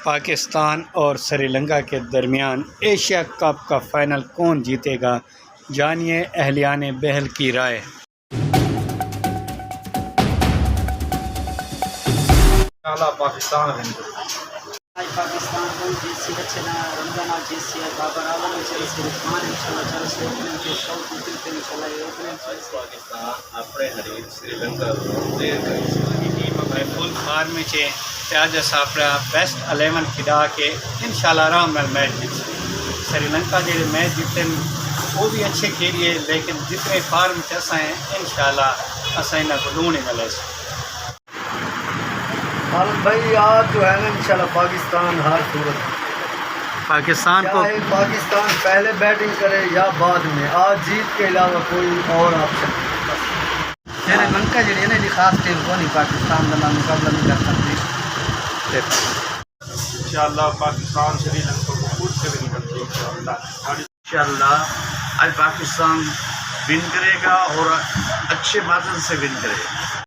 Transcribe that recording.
پاکستان اور سری لنکا کے درمیان ایشیا کپ کا فائنل کون جیتے گا؟ جانیے اہلیان بحل کی رائے۔ پاکستان پاکستان کو جیت سی اچھے نہ رمضان آج جیت سی بابر آور میں چل سی رحمان انشاءاللہ چل سی اوپننگ کے شوٹ ممکن پہ انشاءاللہ یہ اوپننگ چل سی پاکستان اپنے حریف سری لنکا کو دیر کر فل فارم میں پیاز ساپڑا بیسٹ 11 کھدا کے انشاءاللہ آرام نال میچ جیت سری لنکا جڑے میچ جیتے وہ بھی اچھے کھیلیے، لیکن جتنے فارم چسا ہیں انشاءاللہ اساں انہاں کو لونے نہ لے سکتے۔ بھائی آج جو ہے نا انشاءاللہ پاکستان ہر صورت پاکستان کو چاہے پاکستان پہلے بیٹنگ کرے یا بعد میں، آج جیت کے علاوہ کوئی اور آپشن نہیں۔ سری لنکا جڑی ہے نا جی خاص ٹیم کو نہیں پاکستان کا مقابلہ نہیں کر سکتی۔ انشاءاللہ پاکستان سری لنکا کو خود سے ون کرتی ہے انشاءاللہ آج پاکستان ون کرے گا اور اچھے مارجن سے ون کرے گا۔